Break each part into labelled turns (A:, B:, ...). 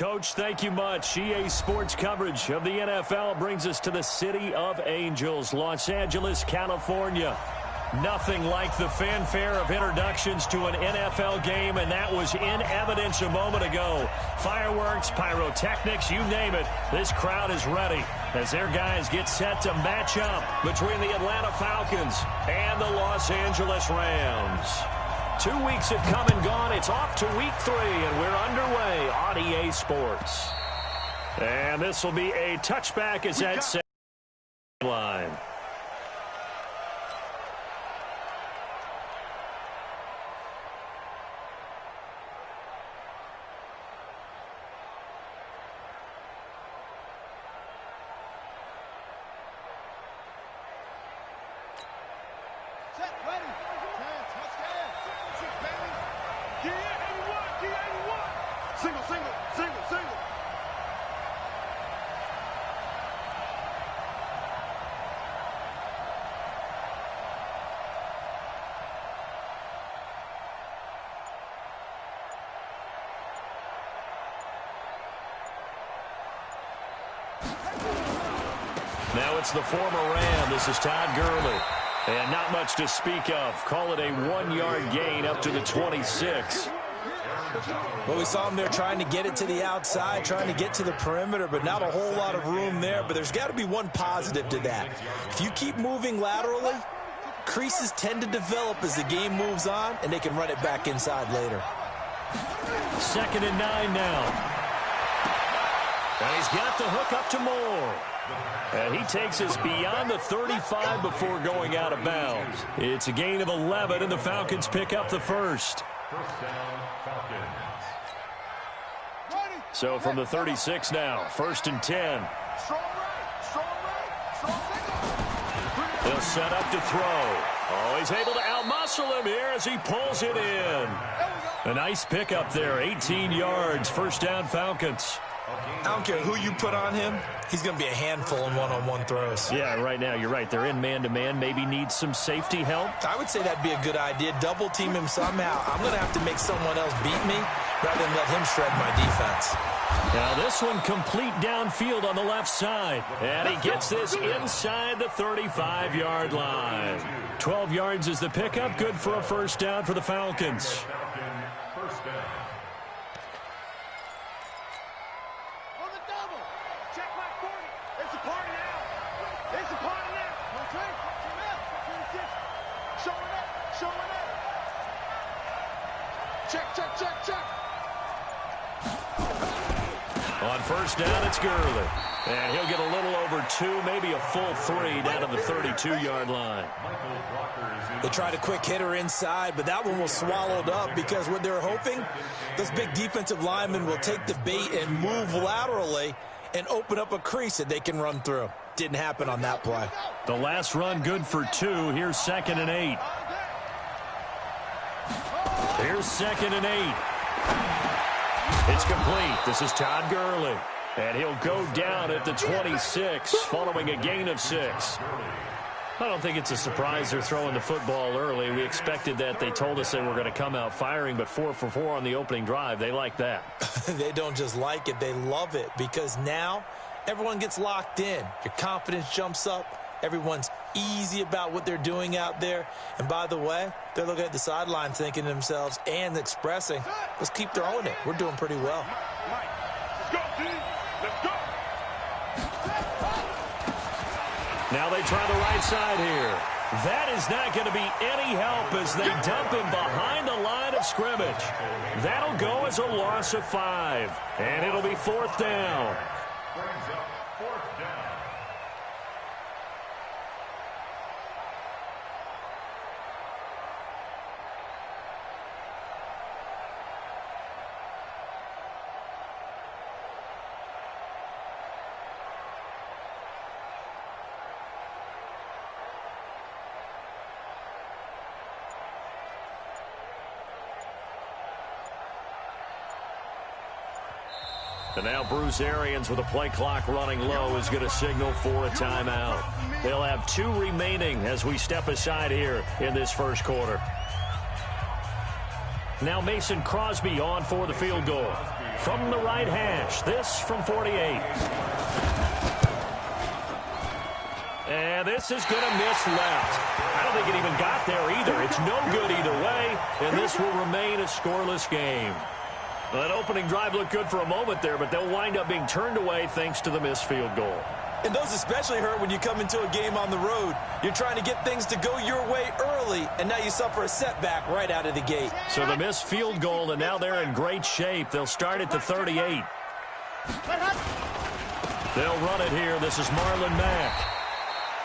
A: Coach, thank you much. EA Sports coverage of the NFL brings us to the City of Angels, Los Angeles, California. Nothing like the fanfare of introductions to an NFL game, and that was in evidence a moment ago. Fireworks, pyrotechnics, you name it. This crowd is ready as their guys get set to match up between the Atlanta Falcons and the Los Angeles Rams. 2 weeks have come and gone. It's off to week 3, and we're underway on EA Sports. And this will be a touchback as that set line.
B: Now it's the former Ram. This is Todd Gurley. And not much to speak of. Call it a 1-yard gain up to the 26.
C: Well, we saw him there trying to get it to the outside, trying to get to the perimeter, but not a whole lot of room there. But there's got to be one positive to that. If you keep moving laterally, creases tend to develop as the game moves on, and they can run it back inside later.
A: 2nd and 9 now. And he's got the hook up to Moore. And he takes us beyond the 35 before going out of bounds. It's a gain of 11, and the Falcons pick up the first. So from the 36 now, 1st and 10. He'll set up to throw. Oh, he's able to outmuscle him here as he pulls it in. A nice pickup there, 18 yards, 1st down Falcons.
C: I don't care who you put on him, he's going to be a handful in one-on-one throws.
A: Yeah, right now, you're right. They're in man-to-man. Maybe need some safety help.
C: I would say that'd be a good idea. Double-team him somehow. I'm going to have to make someone else beat me rather than let him shred my defense.
A: Now this one complete downfield on the left side. And he gets this inside the 35-yard line. 12 yards is the pickup. Good for a 1st down for the Falcons. On 1st down, it's Gurley. And he'll get a little over 2, maybe a full 3 down to the 32-yard line.
C: They tried a quick hitter inside, but that one was swallowed up because what they're hoping, those big defensive linemen will take the bait and move laterally and open up a crease that they can run through. Didn't happen on that play.
A: The last run good for 2. Here's 2nd and 8. Here's 2nd and 8. It's complete. This is Todd Gurley. And he'll go down at the 26 following a gain of 6. I don't think it's a surprise they're throwing the football early. We expected that. They told us they were going to come out firing, but 4 for 4 on the opening drive. They like that.
C: They don't just like it. They love it because now everyone gets locked in. Your confidence jumps up. Everyone's easy about what they're doing out there. And by the way, they're looking at the sideline thinking to themselves and expressing, let's keep throwing it. We're doing pretty well.
D: Let's go, dude. Let's go.
A: Now they try the right side here. That is not going to be any help as they dump him behind the line of scrimmage. That'll go as a loss of 5. And it'll be 4th down.
D: Brings up 4th down.
A: And now Bruce Arians with a play clock running low is going to signal for a timeout. They'll have 2 remaining as we step aside here in this 1st quarter. Now Mason Crosby on for the field goal. from the right hash. This from 48. And this is going to miss left. I don't think it even got there either. It's no good either way, and this will remain a scoreless game. Well, that opening drive looked good for a moment there, but they'll wind up being turned away thanks to the missed field goal.
C: And those especially hurt when you come into a game on the road. You're trying to get things to go your way early, and now you suffer a setback right out of the gate.
A: So the missed field goal, and now they're in great shape. They'll start at the 38. They'll run it here. This is Marlon Mack.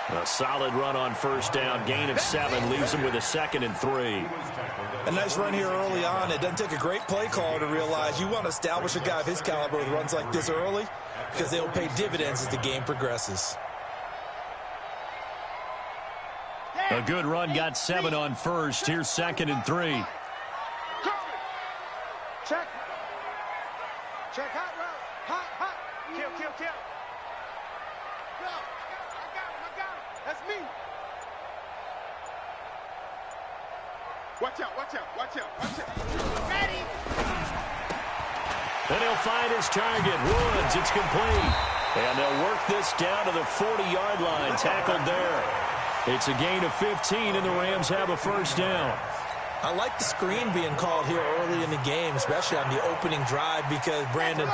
A: A solid run on first down. Gain of 7 leaves them with a 2nd and 3.
C: A nice run here early on. It doesn't take a great play caller to realize you want to establish a guy of his caliber with runs like this early, because they'll pay dividends as the game progresses.
A: A good run, got 7 on first. Here's 2nd and 3.
E: Check. Check hot route. Hot. Kill. Go. I got him. That's me. Watch out. Ready.
A: Then he'll find his target. Woods, it's complete. And they'll work this down to the 40-yard line. Tackled there. It's a gain of 15, and the Rams have a first down.
C: I like the screen being called here early in the game, especially on the opening drive, because, Brandon,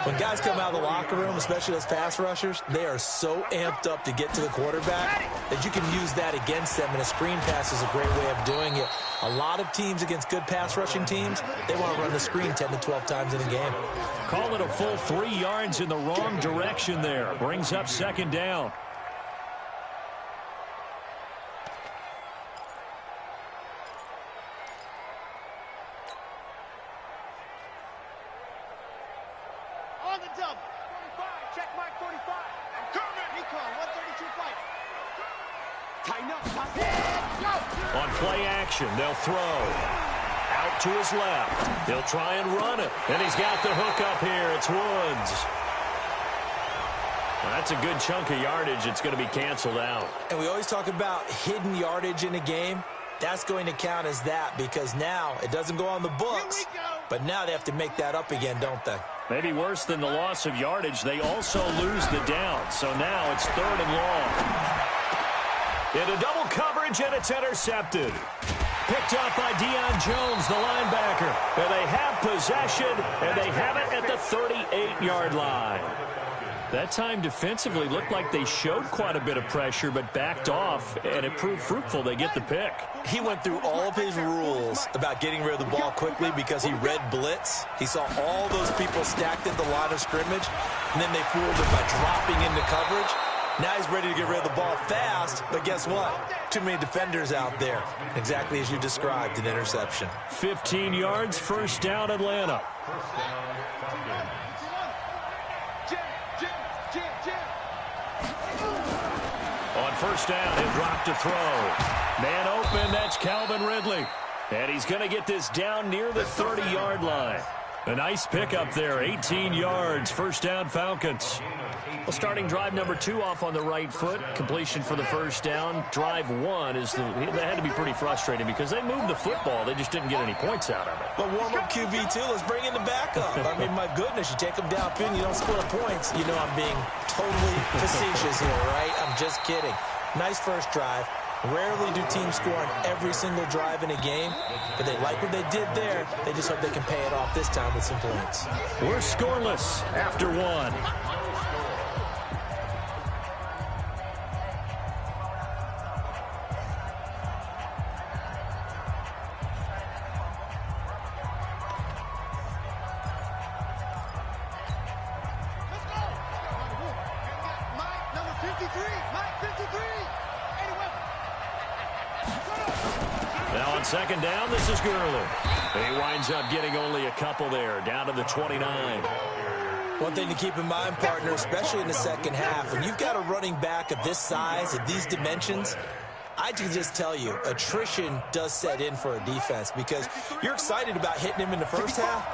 C: when guys come out of the locker room, especially those pass rushers, they are so amped up to get to the quarterback that you can use that against them, and a screen pass is a great way of doing it. A lot of teams against good pass rushing teams, they want to run the screen 10 to 12 times in a game.
A: Call it a full 3 yards in the wrong direction there. Brings up 2nd down.
E: On the double. 45. Check mark 45. I'm coming. Recon 132 fight. Tighten up. Go.
A: On play action, they'll throw. Out to his left. They'll try and run it. And he's got the hook up here. It's Woods. Well, that's a good chunk of yardage. It's going to be canceled out.
C: And we always talk about hidden yardage in a game. That's going to count as that, because now it doesn't go on the books. But now they have to make that up again, don't they?
A: Maybe worse than the loss of yardage, they also lose the down. So now it's 3rd and long. Into double coverage, and it's intercepted. Picked up by Deion Jones, the linebacker. And they have possession, and they have it at the 38-yard line. That time defensively looked like they showed quite a bit of pressure, but backed off, and it proved fruitful. They get the pick.
C: He went through all of his rules about getting rid of the ball quickly because he read blitz. He saw all those people stacked at the line of scrimmage, and then they fooled him by dropping into coverage. Now he's ready to get rid of the ball fast, but guess what? Too many defenders out there. Exactly as you described, an interception.
A: 15 yards, first down, Atlanta. On first down, he'll drop to throw. Man open, that's Calvin Ridley. And he's going to get this down near the 30-yard line. A nice pickup there, 18 yards, first down Falcons. Well, starting drive number 2 off on the right foot. Completion for the first down. Drive 1 is that had to be pretty frustrating because they moved the football. They just didn't get any points out of it.
C: But warm-up QB, too. Let's bring in the backup. I mean, my goodness, you take them downfield and you don't score points. You know I'm being totally facetious here, right? I'm just kidding. Nice first drive. Rarely do teams score on every single drive in a game, but they like what they did there. They just hope they can pay it off this time with some points.
A: We're scoreless after 1. Second down, this is Gurley. He winds up getting only a couple there, down to the 29.
C: One thing to keep in mind, partner, especially in the second half, when you've got a running back of this size, of these dimensions, I can just tell you, attrition does set in for a defense because you're excited about hitting him in the first half,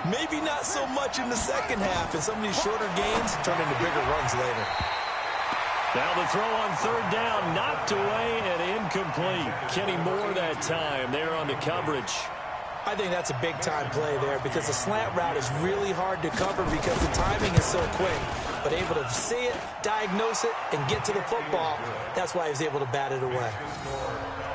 C: maybe not so much in the second half, and some of these shorter gains turn into bigger runs later.
A: Now the throw on third down, knocked away and incomplete. Kenny Moore that time there on the coverage.
C: I think that's a big-time play there because the slant route is really hard to cover because the timing is so quick. But able to see it, diagnose it, and get to the football, that's why he was able to bat it away.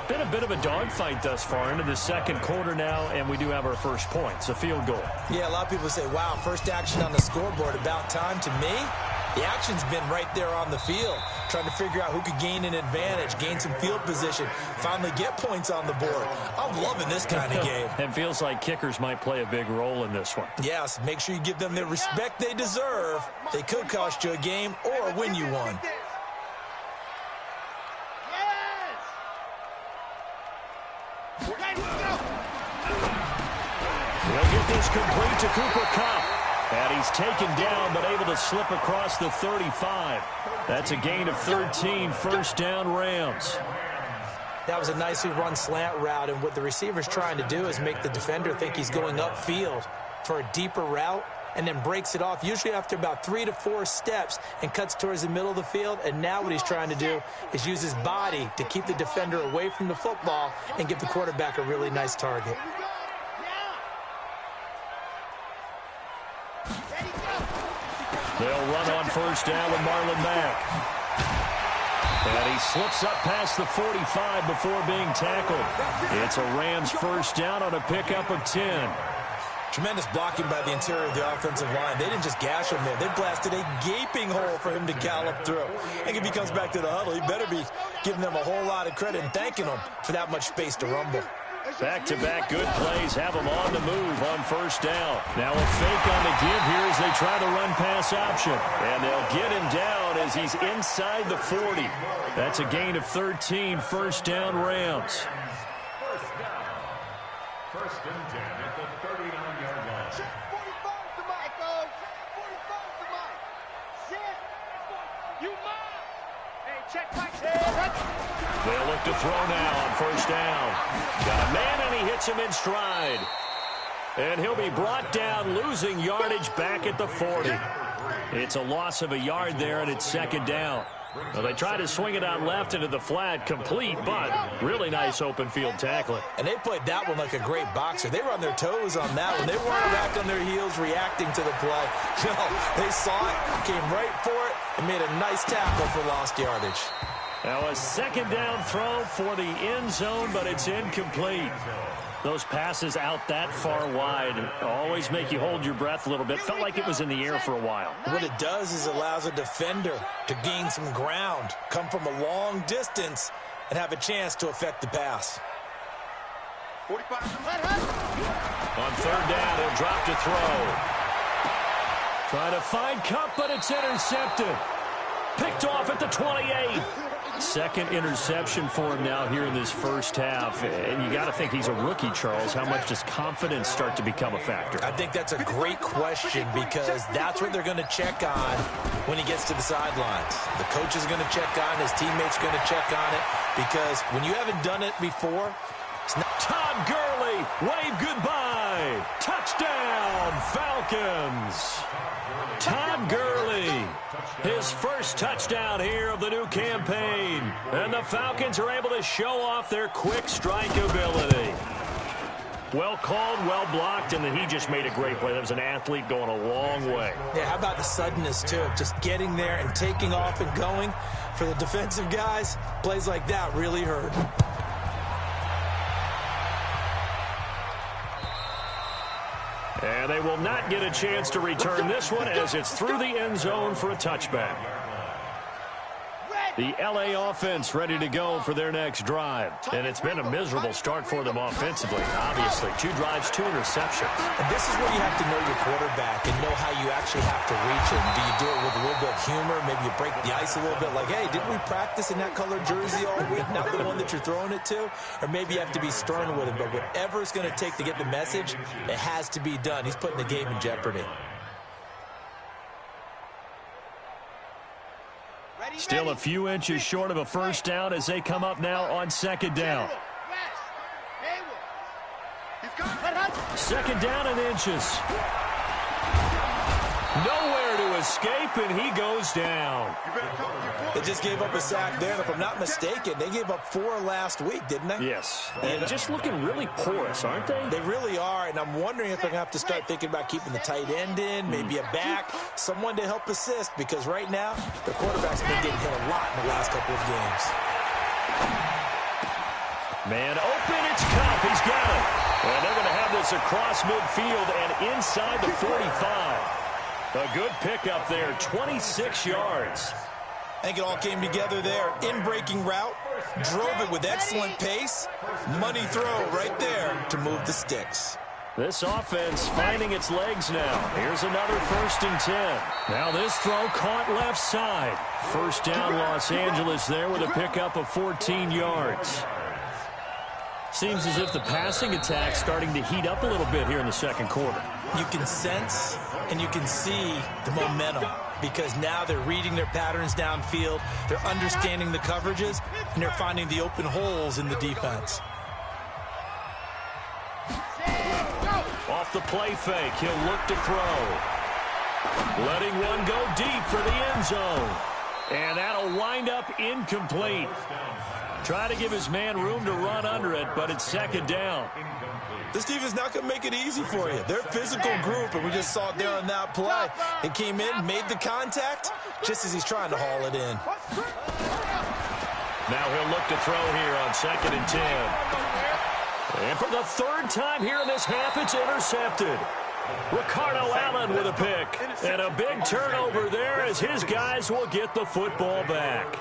A: Been a bit of a dogfight thus far into the second quarter now, and we do have our first points, a field goal.
C: Yeah, a lot of people say, wow, first action on the scoreboard, about time. To me, the action's been right there on the field, trying to figure out who could gain an advantage, gain some field position, finally get points on the board. I'm loving this kind of game.
A: It feels like kickers might play a big role in this one.
C: Yes, make sure you give them the respect they deserve. They could cost you a game or win you one.
A: He'll get this complete to Cooper Kupp. And he's taken down, but able to slip across the 35. That's a gain of 13, first down Rams.
C: That was a nicely run slant route, and what the receiver's trying to do is make the defender think he's going upfield for a deeper route, and then breaks it off, usually after about 3 to 4 steps, and cuts towards the middle of the field. And now what he's trying to do is use his body to keep the defender away from the football and give the quarterback a really nice target.
A: They'll run on first down with Marlon Mack. And he slips up past the 45 before being tackled. It's a Rams first down on a pickup of 10.
C: Tremendous blocking by the interior of the offensive line. They didn't just gash him there. They blasted a gaping hole for him to gallop through. I think if he comes back to the huddle, he better be giving them a whole lot of credit and thanking them for that much space to rumble.
A: Back-to-back good plays have them on the move on first down. Now a fake on the give here as they try the run-pass option. And they'll get him down as he's inside the 40. That's a gain of 13, first down Rams.
D: First and 10 at the 39-yard line.
E: Check 45 to Mike. Check 45 to Mike. Sit. You mine. Hey, check Mike.
A: They'll look to throw now on first down. Got a man, and he hits him in stride. And he'll be brought down, losing yardage back at the 40. It's a loss of a yard there, and it's second down. Well, they try to swing it out left into the flat, complete, but really nice open field tackling.
C: And they played that one like a great boxer. They were on their toes on that one. They weren't back on their heels reacting to the play. No, they saw it, came right for it, and made a nice tackle for lost yardage.
A: Now a second down throw for the end zone, but it's incomplete. Those passes out that far wide always make you hold your breath a little bit. Felt like it was in the air for a while.
C: What it does is allows a defender to gain some ground, come from a long distance, and have a chance to affect the pass.
E: 45.
A: On third down, he'll drop to throw. Trying to find Kupp, but it's intercepted. Picked off at the 28. Second interception for him now here in this first half. And you got to think he's a rookie, Charles. How much does confidence start to become a factor?
C: I think that's a great question because that's what they're going to check on when he gets to the sidelines. The coach is going to check on, his teammates going to check on it, because when you haven't done it before, it's not.
A: Todd Gurley, wave goodbye. Touchdown, Falcons. Todd Gurley, his first touchdown here of the new campaign. And the Falcons are able to show off their quick strike ability. Well called, well blocked, and then he just made a great play. That was an athlete going a long way.
C: Yeah, how about the suddenness, too? Just getting there and taking off and going. For the defensive guys, plays like that really hurt.
A: And they will not get a chance to return this one as it's through the end zone for a touchback. The LA offense ready to go for their next drive. And it's been a miserable start for them offensively. Obviously, 2 drives, 2 interceptions.
C: And this is where you have to know your quarterback and know how you actually have to reach him. Do you do it with a little bit of humor? Maybe you break the ice a little bit like, hey, didn't we practice in that colored jersey all week? Not the one that you're throwing it to? Or maybe you have to be stern with him. But whatever it's going to take to get the message, it has to be done. He's putting the game in jeopardy.
A: Still a few inches short of a first down as they come up now on second down. Second down and inches. Nowhere to escape, and he goes down.
C: They just gave up a sack there, and if I'm not mistaken, they gave up 4 last week, didn't they?
A: Yes, and just looking really porous, aren't they?
C: They really are, and I'm wondering if they're going to have to start thinking about keeping the tight end in, maybe a back, someone to help assist, because right now, the quarterback's been getting hit a lot in the last couple of games.
A: Man open, it's Cup. He's got it. And they're going to have this across midfield and inside the 45. A good pickup there, 26 yards.
C: I think it all came together there. In-breaking route, drove it with excellent pace. Money throw right there to move the sticks.
A: This offense finding its legs now. Here's another 1st and 10. Now this throw caught left side. First down, Los Angeles there with a pickup of 14 yards. Seems as if the passing attack's starting to heat up a little bit here in the second quarter.
C: You can sense and you can see the momentum because now they're reading their patterns downfield, they're understanding the coverages, and they're finding the open holes in the defense.
A: Off the play fake, he'll look to throw. Letting one go deep for the end zone. And that'll wind up incomplete. Try to give his man room to run under it, but it's 2nd down.
C: This team is not going to make it easy for you. They're a physical group, and we just saw it there on that play. He came in, made the contact, just as he's trying to haul it in.
A: Now he'll look to throw here on 2nd and 10. And for the 3rd time here in this half, it's intercepted. Ricardo Allen with a pick. And a big turnover there as his guys will get the football back.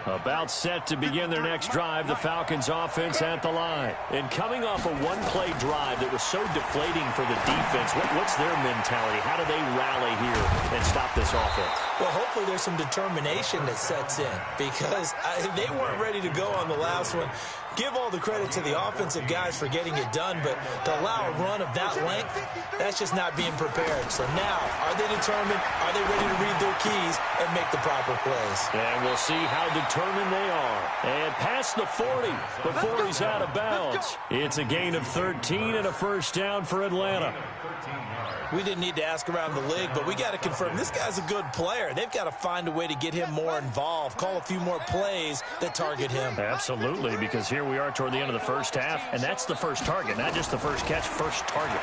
A: About set to begin their next drive, the Falcons offense at the line. And coming off a one-play drive that was so deflating for the defense, what's their mentality? How do they rally here and stop this offense?
C: Well, hopefully there's some determination that sets in because they weren't ready to go on the last one. Give all the credit to the offensive guys for getting it done, but to allow a run of that length, that's just not being prepared. So now, are they determined? Are they ready to read their keys and make the proper plays?
A: And we'll see how determined they are. And past the 40 before he's out of bounds. It's a gain of 13 and a 1st down for Atlanta.
C: We didn't need to ask around the league, but we got to confirm this guy's a good player. They've got to find a way to get him more involved, call a few more plays that target him.
A: Absolutely, because here we are toward the end of the first half, and that's the first target, not just the first catch, first target.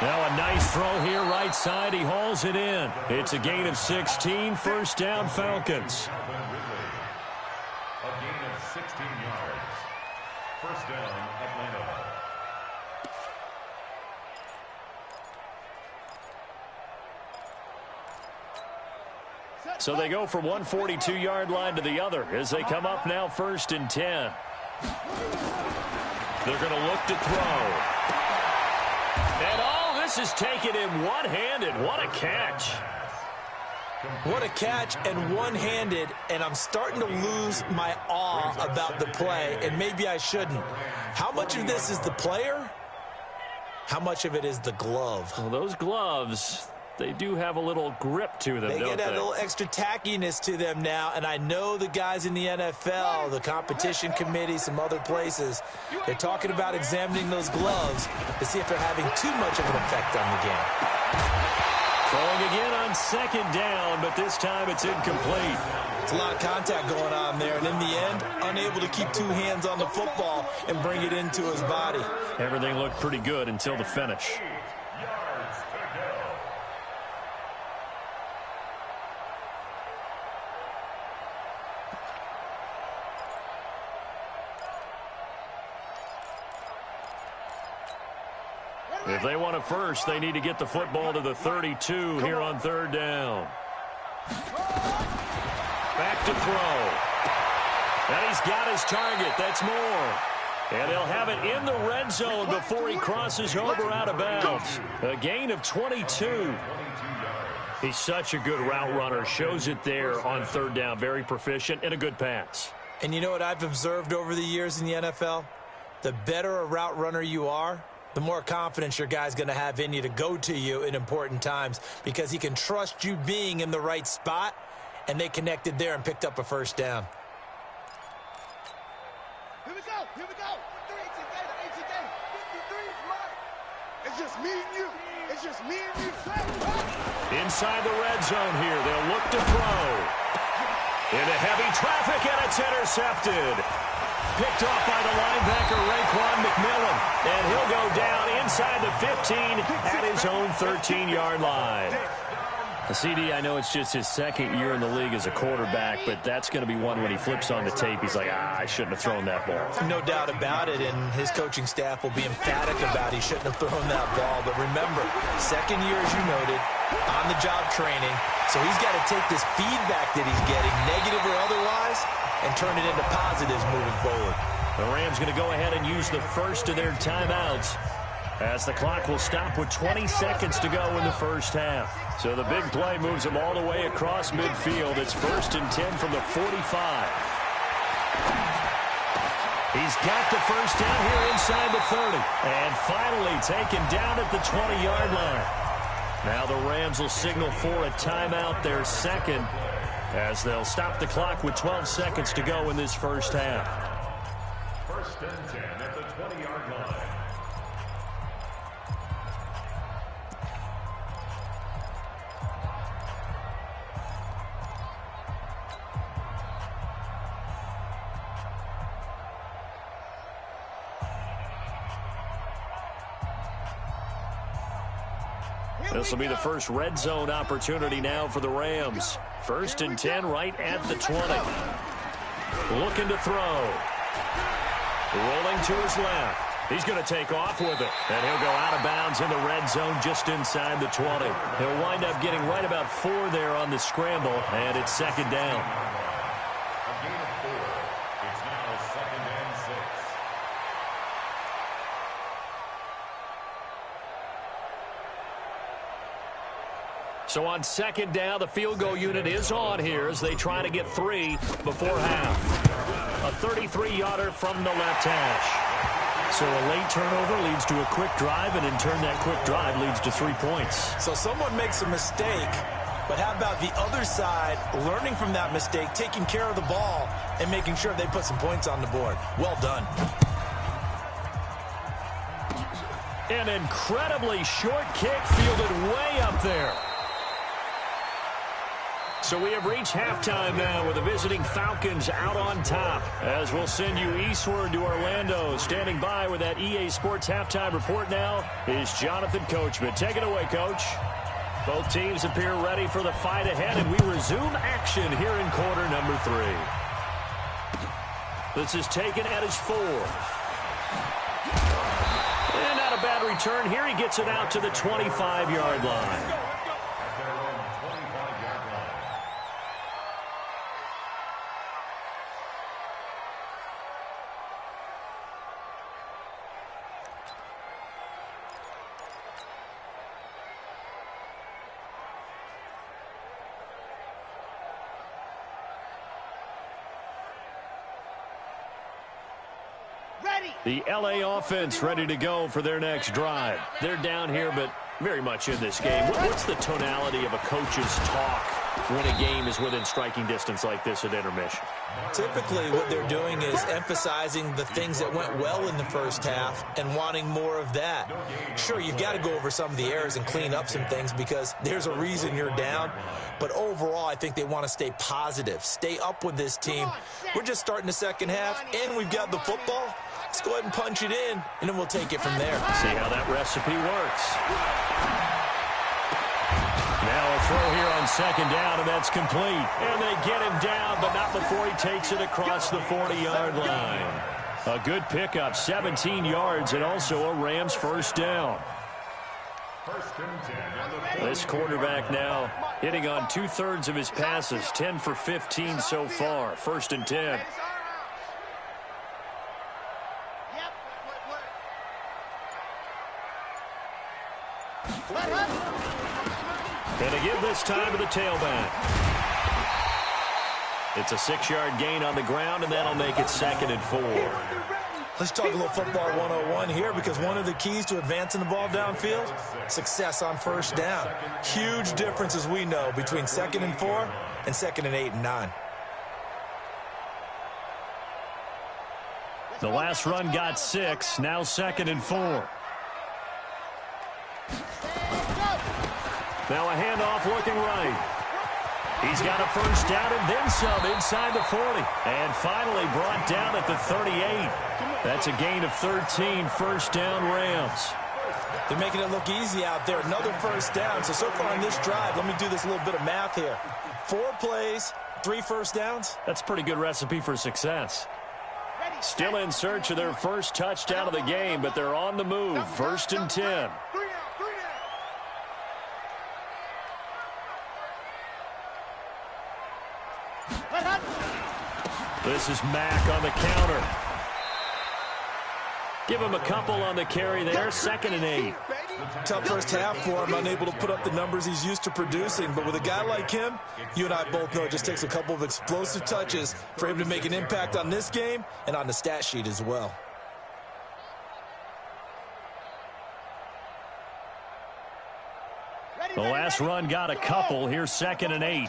A: Now a nice throw here, right side. He hauls it in. It's a gain of 16, 1st down Falcons.
D: A gain of 16 yards. 1st down, Atlanta.
A: So they go from one 42-yard line to the other as they come up now 1st and 10. They're going to look to throw. And all this is taken in one-handed. What a catch.
C: What a catch and one-handed, and I'm starting to lose my awe about the play, and maybe I shouldn't. How much of this is the player? How much of it is the glove?
A: Well, those gloves, they do have a little grip to them,
C: They
A: don't
C: get that
A: they?
C: little extra tackiness to them now, and I know the guys in the NFL, the competition committee, some other places, they're talking about examining those gloves to see if they're having too much of an effect on the game.
A: Throwing again on 2nd down, but this time it's incomplete.
C: It's a lot of contact going on there, and in the end, unable to keep 2 hands on the football and bring it into his body.
A: Everything looked pretty good until the finish. If they want a first, they need to get the football to the 32 here on 3rd down. Back to throw. And he's got his target. That's more. And he'll have it in the red zone before he crosses over out of bounds. A gain of 22. He's such a good route runner. Shows it there on 3rd down. Very proficient and a good pass.
C: And you know what I've observed over the years in the NFL? The better a route runner you are, the more confidence your guy's going to have in you to go to you in important times because he can trust you being in the right spot, and they connected there and picked up a 1st down.
E: Here we go. go. Here we go. 3 together. 53 is mine. It's just me and you. It's just me and you.
A: Inside the red zone here. They'll look to throw. Into heavy traffic, and it's intercepted. Picked off by the linebacker, Raekwon McMillan. And he'll go down inside the 15 at his own 13-yard line. CD, I know it's just his second year in the league as a quarterback, but that's going to be one when he flips on the tape, he's like, I shouldn't have thrown that ball.
C: No doubt about it, and his coaching staff will be emphatic about he shouldn't have thrown that ball. But remember, second year, as you noted, on-the-job training, so he's got to take this feedback that he's getting, negative or otherwise, and turn it into positives moving forward.
A: The Rams going to go ahead and use the first of their timeouts, as the clock will stop with 20 seconds to go in the first half. So the big play moves them all the way across midfield. It's 1st and 10 from the 45. He's got the first down here inside the 30. And finally taken down at the 20-yard line. Now the Rams will signal for a timeout, their second, as they'll stop the clock with 12 seconds to go in this first half.
D: 1st and 10 at the 20-yard line.
A: This will be the first red zone opportunity now for the Rams. 1st and 10 right at the 20. Looking to throw. Rolling to his left. He's going to take off with it. And he'll go out of bounds in the red zone just inside the 20. He'll wind up getting right about 4 there on the scramble, and it's 2nd down.
D: A gain of 4. It's now 2nd and 6.
A: So on 2nd down, the field goal unit is on here as they try to get 3 before half. A 33-yarder from the left hash. So a late turnover leads to a quick drive, and in turn that quick drive leads to 3 points.
C: So someone makes a mistake, but how about the other side learning from that mistake, taking care of the ball, and making sure they put some points on the board? Well done.
A: An incredibly short kick fielded way up there. So we have reached halftime now with the visiting Falcons out on top. As we'll send you eastward to Orlando. Standing by with that EA Sports halftime report now is Jonathan Coachman. Take it away, Coach. Both teams appear ready for the fight ahead, and we resume action here in quarter number 3. This is taken at his 4. And not a bad return here. He gets it out to the 25-yard line. The LA offense ready to go for their next drive. They're down here, but very much in this game. What's the tonality of a coach's talk when a game is within striking distance like this at intermission?
C: Typically, what they're doing is emphasizing the things that went well in the first half and wanting more of that. Sure, you've got to go over some of the errors and clean up some things because there's a reason you're down. But overall, I think they want to stay positive, stay up with this team. We're just starting the second half, and we've got the football. Let's go ahead and punch it in, and then we'll take it from there.
A: See how that recipe works. Now a throw here on 2nd down, and that's complete. And they get him down, but not before he takes it across the 40-yard line. A good pickup, 17 yards, and also a Rams first down. This quarterback now hitting on 2/3 of his passes, 10 for 15 so far. 1st and 10. And to give this time to the tailback. It's a 6-yard gain on the ground, and that'll make it 2nd and 4.
C: Let's talk a little football 101 here, because one of the keys to advancing the ball downfield, success on first down. Huge difference, as we know, between 2nd and 4 and 2nd and 8 and 9.
A: The last run got 6, now 2nd and 4. Now a handoff looking right. He's got a first down and then some inside the 40. And finally brought down at the 38. That's a gain of 13, first down Rams.
C: They're making it look easy out there. Another first down. So far on this drive, let me do this little bit of math here. 4 plays, 3 first downs.
A: That's a pretty good recipe for success. Still in search of their first touchdown of the game, but they're on the move. 1st and 10. This is Mack on the counter. Give him a couple on the carry there. 2nd and 8.
C: Tough first half for him, unable to put up the numbers he's used to producing. But with a guy like him, you and I both know it just takes a couple of explosive touches for him to make an impact on this game and on the stat sheet as well.
A: The last run got a couple. Here's 2nd and 8.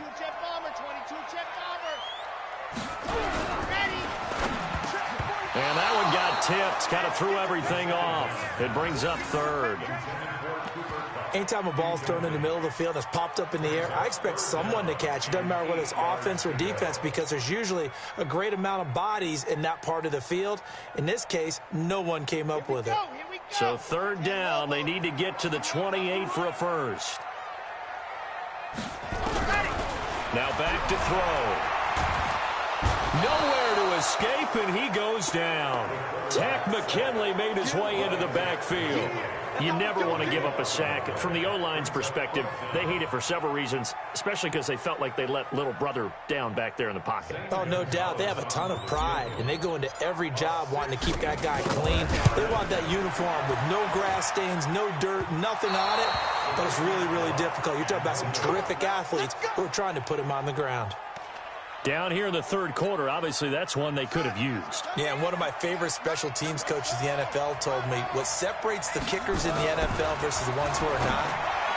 A: And that one got tipped. Kind of threw everything off. It brings up 3rd.
C: Anytime a ball's thrown in the middle of the field and it's popped up in the air, I expect someone to catch. It doesn't matter whether it's offense or defense because there's usually a great amount of bodies in that part of the field. In this case, no one came up with it.
A: So 3rd down. They need to get to the 28 for a first. Now back to throw. Nowhere to escape, and he goes down. Tech McKinley made his way into the backfield. You never want to give up a sack. From the O-line's perspective, they hate it for several reasons, especially because they felt like they let little brother down back there in the pocket.
C: Oh, no doubt. They have a ton of pride, and they go into every job wanting to keep that guy clean. They want that uniform with no grass stains, no dirt, nothing on it. But it's really, really difficult. You're talking about some terrific athletes who are trying to put him on the ground.
A: Down here in the 3rd quarter, obviously that's one they could have used.
C: Yeah, and one of my favorite special teams coaches in the NFL told me what separates the kickers in the NFL versus the ones who are not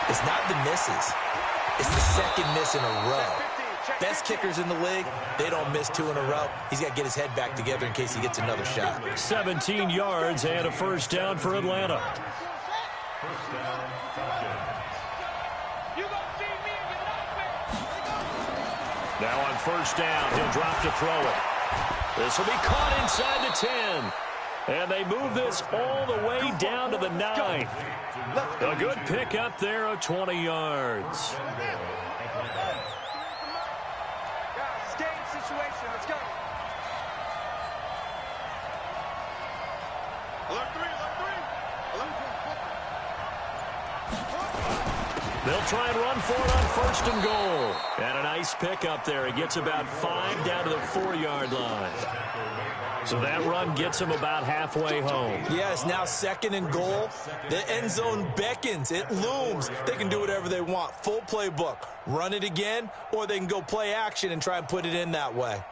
C: is not the misses. It's the second miss in a row. Best kickers in the league, they don't miss 2 in a row. He's got to get his head back together in case he gets another shot.
A: 17 yards and a first down for Atlanta. Now on first down, he'll drop to throw it. This will be caught inside the 10. And they move this all the way down to the 9. A good pick up there of 20 yards.
E: Game situation. Let's go. Alert 3.
A: They'll try and run for it on 1st and goal. And a nice pick up there. He gets about 5 down to the 4-yard line. So that run gets him about halfway home.
C: Yeah, it's now 2nd and goal. The end zone beckons. It looms. They can do whatever they want. Full playbook. Run it again, or they can go play action and try and put it in that way.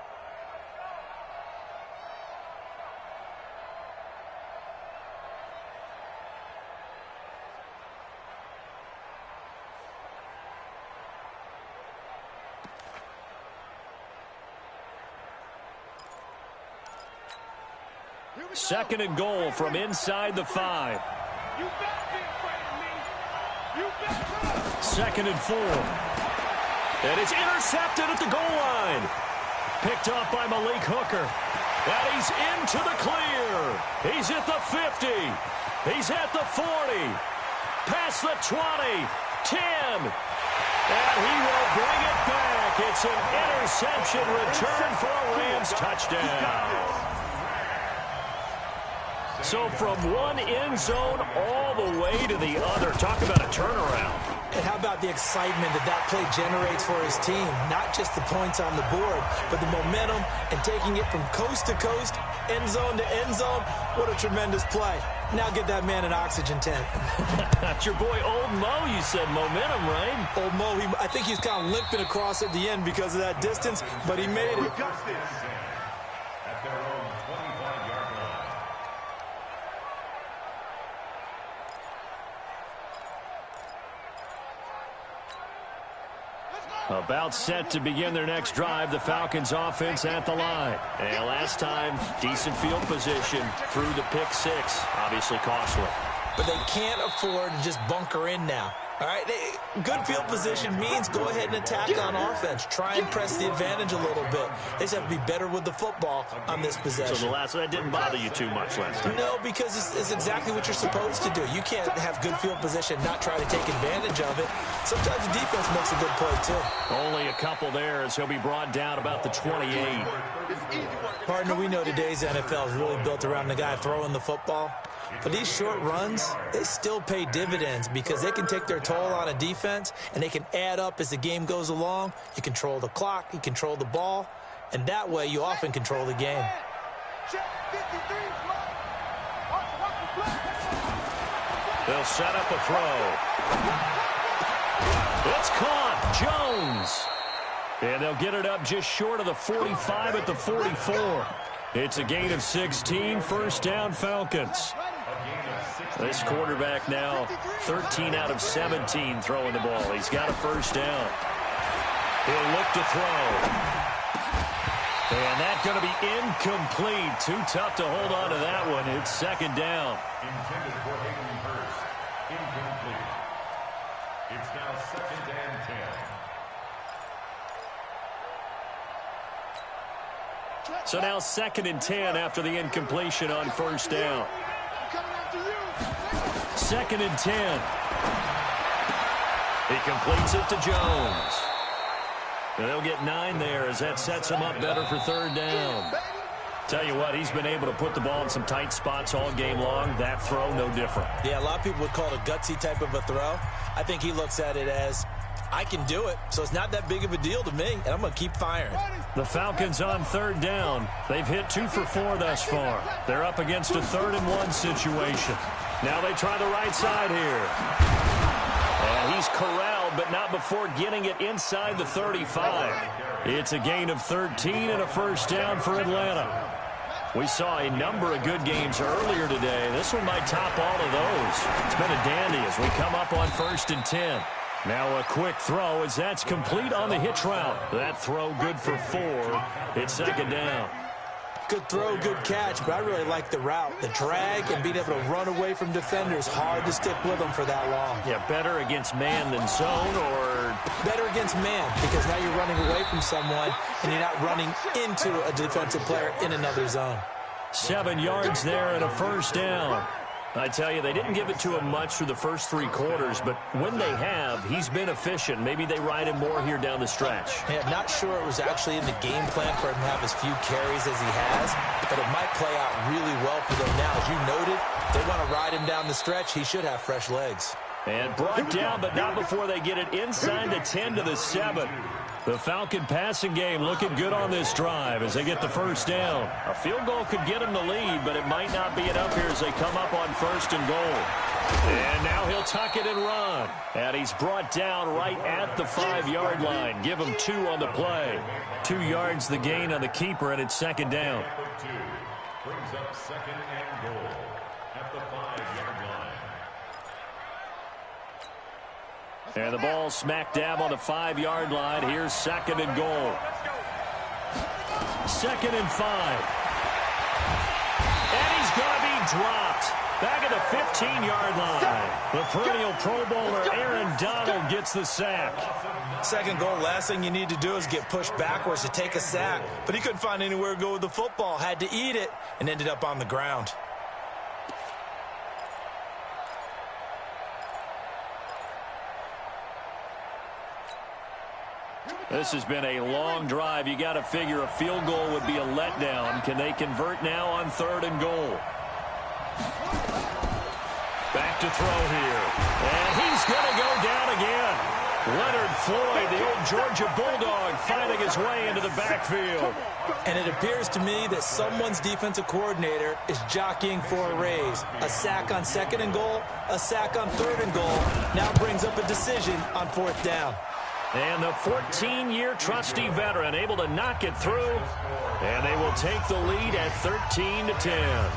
A: Second and goal from inside the 5.
E: You better be afraid of me. You better.
A: 2nd and 4. And it's intercepted at the goal line. Picked off by Malik Hooker. And he's into the clear. He's at the 50. He's at the 40. Past the 20. 10. And he will bring it back. It's an interception return for a Rams touchdown. So from one end zone all the way to the other. Talk about a turnaround.
C: And how about the excitement that play generates for his team? Not just the points on the board, but the momentum and taking it from coast to coast, end zone to end zone. What a tremendous play. Now get that man an oxygen tent.
A: That's your boy Old Mo. You said momentum, right?
C: Old Mo, I think he's kind of limping across at the end because of that distance, but he made it.
D: At their own 25-yard line.
E: Let's go.
A: About set to begin their next drive, the Falcons offense at the line. And last time, decent field position through the pick six. Obviously costly.
C: But they can't afford to just bunker in now. All right, good field position means go ahead and attack on offense. Try and press the advantage a little bit. They just have to be better with the football on this possession.
A: So that didn't bother you too much last time?
C: No, because it's exactly what you're supposed to do. You can't have good field position, not try to take advantage of it. Sometimes the defense makes a good play, too.
A: Only a couple there as he'll be brought down about the 28.
C: Partner, we know today's NFL is really built around the guy throwing the football. But these short runs, they still pay dividends because they can take their toll on a defense and they can add up as the game goes along. You control the clock, you control the ball, and that way you often control the game.
A: They'll set up a throw. It's caught. Jones. And they'll get it up just short of the 45 at the 44. It's a gain of 16, first down Falcons. This quarterback now 13 out of 17 throwing the ball. He's got a first down. He'll look to throw. And that's going to be incomplete. Too tough to hold on to that one. It's second down.
D: Intended for Hayden Hurst. Incomplete. It's now second and 10.
A: So now second and 10 after the incompletion on first down. Second and 10. He completes it to Jones. And they'll get 9 there as that sets him up better for third down. Tell you what, he's been able to put the ball in some tight spots all game long. That throw, no different.
C: Yeah, a lot of people would call it a gutsy type of a throw. I think he looks at it as, I can do it, so it's not that big of a deal to me, and I'm going to keep firing.
A: The Falcons on third down. They've hit 2 for 4 thus far. They're up against a 3rd and 1 situation. Now they try the right side here. And he's corralled, but not before getting it inside the 35. It's a gain of 13 and a first down for Atlanta. We saw a number of good games earlier today. This one might top all of those. It's been a dandy as we come up on 1st and 10. Now a quick throw as that's complete on the hitch route. That throw good for 4. It's second down.
C: Good throw, good catch, but I really like the route. The drag and being able to run away from defenders. Hard to stick with them for that long.
A: Yeah, better against man than zone, or
C: better against man, because now you're running away from someone and you're not running into a defensive player in another zone.
A: 7 yards there and a first down. I tell you, they didn't give it to him much through the first 3 quarters, but when they have, he's been efficient. Maybe they ride him more here down the stretch.
C: Yeah, I'm not sure it was actually in the game plan for him to have as few carries as he has, but it might play out really well for them now. As you noted, they want to ride him down the stretch. He should have fresh legs.
A: And brought down, but not before they get it inside the 10 to the 7. The Falcon passing game looking good on this drive as they get the first down. A field goal could get them the lead, but it might not be enough here as they come up on 1st and goal. And now he'll tuck it and run. And he's brought down right at the 5-yard line. Give him 2 on the play. 2 yards the gain on the keeper, and it's second down.
D: Brings up second and goal at the 5-yard line.
A: And the ball smack dab on the 5-yard line. Here's second and goal. Second and 5. And he's going to be dropped. Back at the 15-yard line. The perennial Pro Bowler Aaron Donald gets the sack.
C: Second goal, last thing you need to do is get pushed backwards to take a sack. But he couldn't find anywhere to go with the football. Had to eat it and ended up on the ground.
A: This has been a long drive. You got to figure a field goal would be a letdown. Can they convert now on 3rd and goal? Back to throw here. And he's going to go down again. Leonard Floyd, the old Georgia Bulldog, finding his way into the backfield.
C: And it appears to me that someone's defensive coordinator is jockeying for a raise. A sack on 2nd and goal, a sack on 3rd and goal. Now brings up a decision on 4th down.
A: And the 14-year trusty veteran able to knock it through. And they will take the lead at 13-10.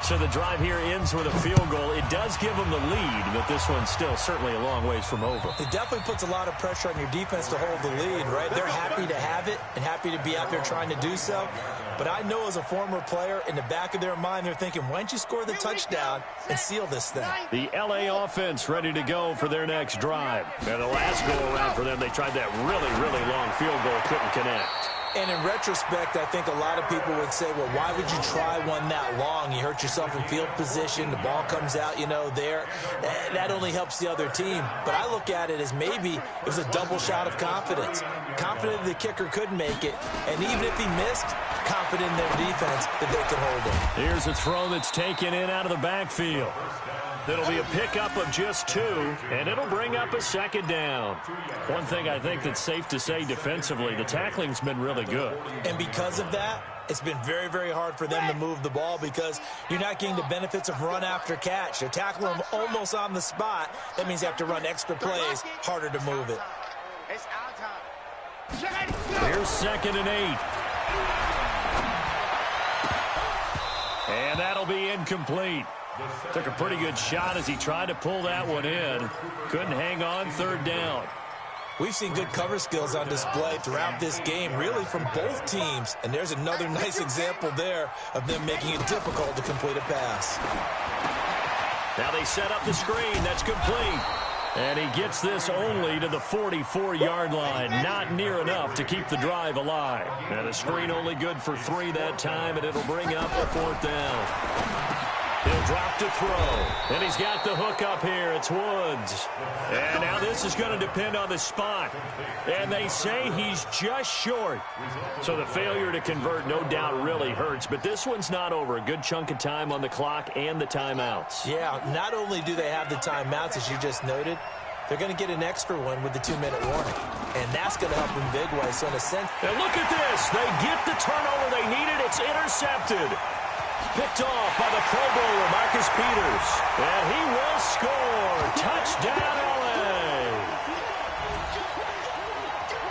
A: So the drive here ends with a field goal. It does give them the lead, but this one's still certainly a long ways from over.
C: It definitely puts a lot of pressure on your defense to hold the lead, right? They're happy to have it and happy to be out there trying to do so. But I know as a former player, in the back of their mind, they're thinking, why don't you score the touchdown and seal this thing?
A: The LA offense ready to go for their next drive. And the last go-around for them, they tried that really, really long field goal, couldn't connect.
C: And in retrospect, I think a lot of people would say, well, why would you try one that long? You hurt yourself in field position. The ball comes out, there. That only helps the other team. But I look at it as maybe it was a double shot of confidence. Confident the kicker could make it. And even if he missed, confident in their defense that they could hold it.
A: Here's a throw that's taken in out of the backfield. It'll be a pickup of just 2, and it'll bring up a second down. One thing I think that's safe to say defensively, the tackling's been really good.
C: And because of that, it's been very, very hard for them to move the ball because you're not getting the benefits of run after catch. They're tackling them almost on the spot. That means you have to run extra plays, harder to move it.
A: Here's 2nd and 8. And that'll be incomplete. Took a pretty good shot as he tried to pull that one in. Couldn't hang on, 3rd down.
C: We've seen good cover skills on display throughout this game, really from both teams. And there's another nice example there of them making it difficult to complete a pass.
A: Now they set up the screen. That's complete. And he gets this only to the 44-yard line. Not near enough to keep the drive alive. And the screen only good for 3 that time, and it'll bring up a 4th down. He'll drop to throw. And he's got the hook up here. It's Woods. And now this is going to depend on the spot. And they say he's just short. So the failure to convert no doubt really hurts. But this one's not over. A good chunk of time on the clock and the timeouts.
C: Yeah, not only do they have the timeouts, as you just noted, they're going to get an extra one with the 2-minute warning. And that's going to help in big ways. So in a sense...
A: And look at this. They get the turnover they needed. It's intercepted. Picked off by the Pro Bowler, Marcus Peters. And he will score. Touchdown, LA.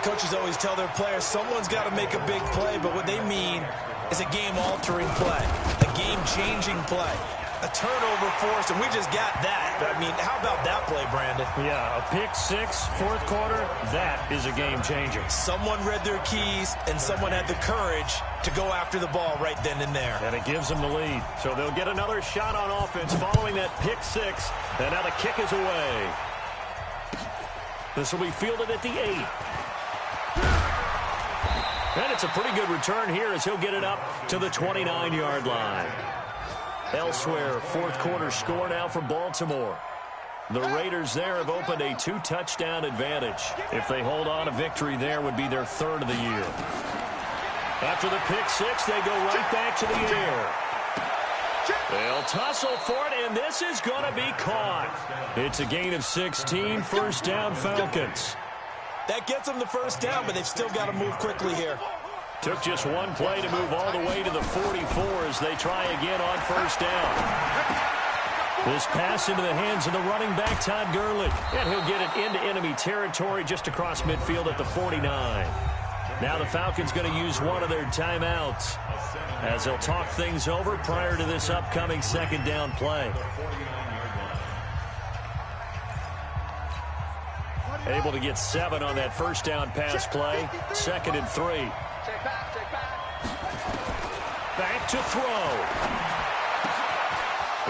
C: Coaches always tell their players someone's got to make a big play, but what they mean is a game-altering play, a game-changing play, a turnover force, and we just got that. I mean, how about that play, Brandon?
A: Yeah, a pick 6, 4th quarter, that is a game-changer.
C: Someone read their keys, and someone had the courage to go after the ball right then and there.
A: And it gives them the lead. So they'll get another shot on offense following that pick 6, and now the kick is away. This will be fielded at the 8. And it's a pretty good return here as he'll get it up to the 29-yard line. Elsewhere, 4th quarter score now for Baltimore. The Raiders there have opened a 2-touchdown advantage. If they hold on, a victory there would be their 3rd of the year. After the pick 6, they go right back to the air. They'll tussle for it, and this is going to be caught. It's a gain of 16, 1st down Falcons.
C: That gets them the 1st down, but they've still got to move quickly here.
A: Took just one play to move all the way to the 44 as they try again on 1st down. This pass into the hands of the running back, Todd Gurley. And he'll get it into enemy territory just across midfield at the 49. Now the Falcons going to use one of their timeouts as they'll talk things over prior to this upcoming 2nd down play. Able to get 7 on that 1st down pass play. 2nd and 3. Back to throw.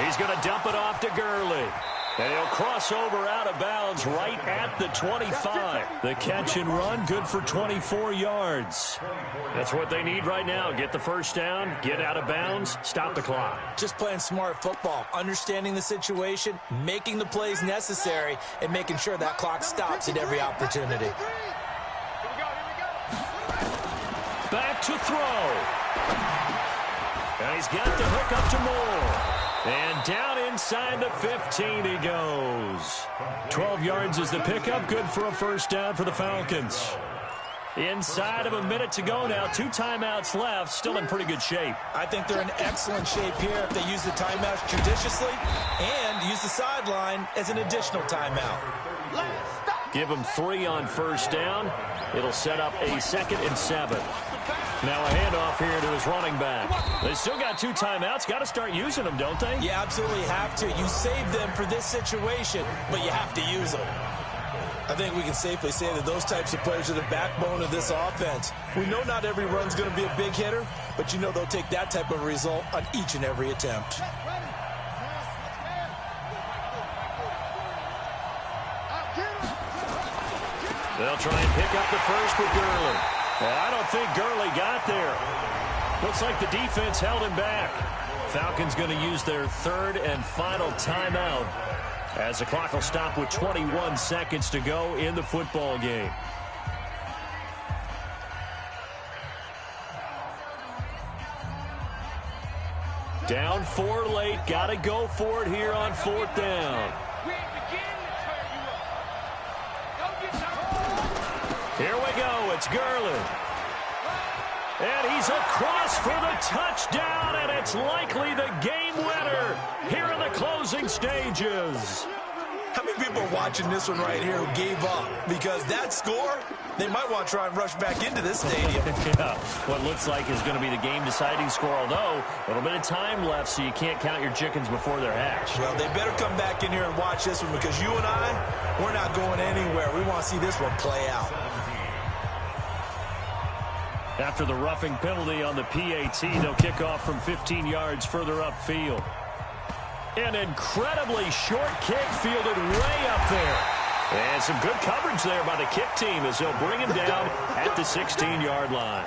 A: He's going to dump it off to Gurley. And he'll cross over out of bounds right at the 25. The catch and run, good for 24 yards. That's what they need right now. Get the 1st down, get out of bounds, stop the clock.
C: Just playing smart football, understanding the situation, making the plays necessary, and making sure that clock stops at every opportunity.
A: Back to throw. And he's got the hook up to Moore. And down inside the 15 he goes. 12 yards is the pickup. Good for a 1st down for the Falcons. Inside of a minute to go now. 2 timeouts left. Still in pretty good shape.
C: I think they're in excellent shape here if they use the timeouts judiciously and use the sideline as an additional timeout.
A: Give them 3 on 1st down. It'll set up a 2nd and 7. Now a handoff here to his running back. They still got 2 timeouts. Got to start using them, don't they?
C: You absolutely have to. You save them for this situation, but you have to use them. I think we can safely say that those types of plays are the backbone of this offense. We know not every run's going to be a big hitter, but you know they'll take that type of result on each and every attempt.
A: They'll try and pick up the first with Gurley. I don't think Gurley got there. Looks like the defense held him back. Falcons going to use their 3rd and final timeout as the clock will stop with 21 seconds to go in the football game. Down 4 late. Got to go for it here on 4th down. Here we go. It's Gurley. And he's across for the touchdown, and it's likely the game winner here in the closing stages.
C: How many people are watching this one right here who gave up? Because that score, they might want to try and rush back into this stadium.
A: Yeah, what looks like is going to be the game-deciding score, although a little bit of time left, so you can't count your chickens before they're hatched.
C: Well, they better come back in here and watch this one, because you and I, we're not going anywhere. We want to see this one play out.
A: After the roughing penalty on the PAT, they'll kick off from 15 yards further upfield. An incredibly short kick fielded way up there. And some good coverage there by the kick team as they'll bring him down at the 16-yard line.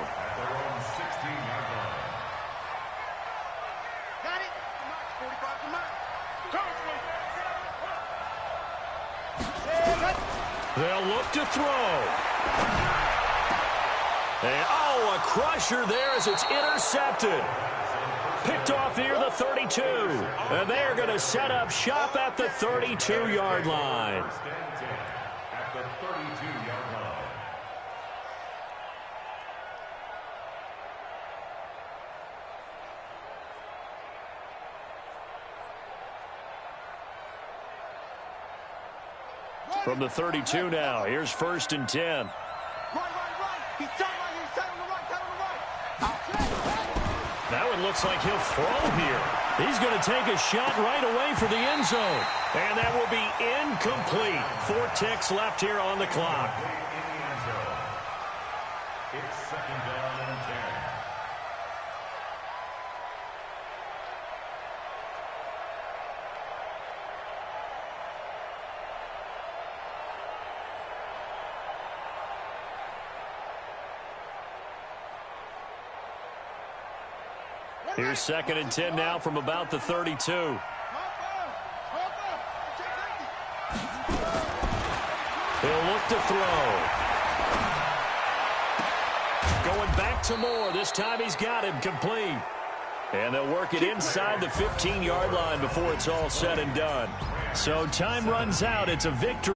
E: Got it. 45
A: They'll look to throw. And, a crusher there as it's intercepted. Picked off near the 32. And they're going to set up shop at the 32-yard line.
D: At the 32-yard line.
A: From the 32 now, here's 1st and 10.
E: Right. He's tight right here. He's tight on the right.
A: Now it looks like he'll throw here. He's going to take a shot right away for the end zone. And that will be incomplete. 4 ticks left here on the clock.
D: It's 2nd down and 10.
A: Here's 2nd and 10 now from about the 32. He'll look to throw. Going back to Moore. This time he's got him complete. And they'll work it inside the 15-yard line before it's all said and done. So time runs out. It's a victory.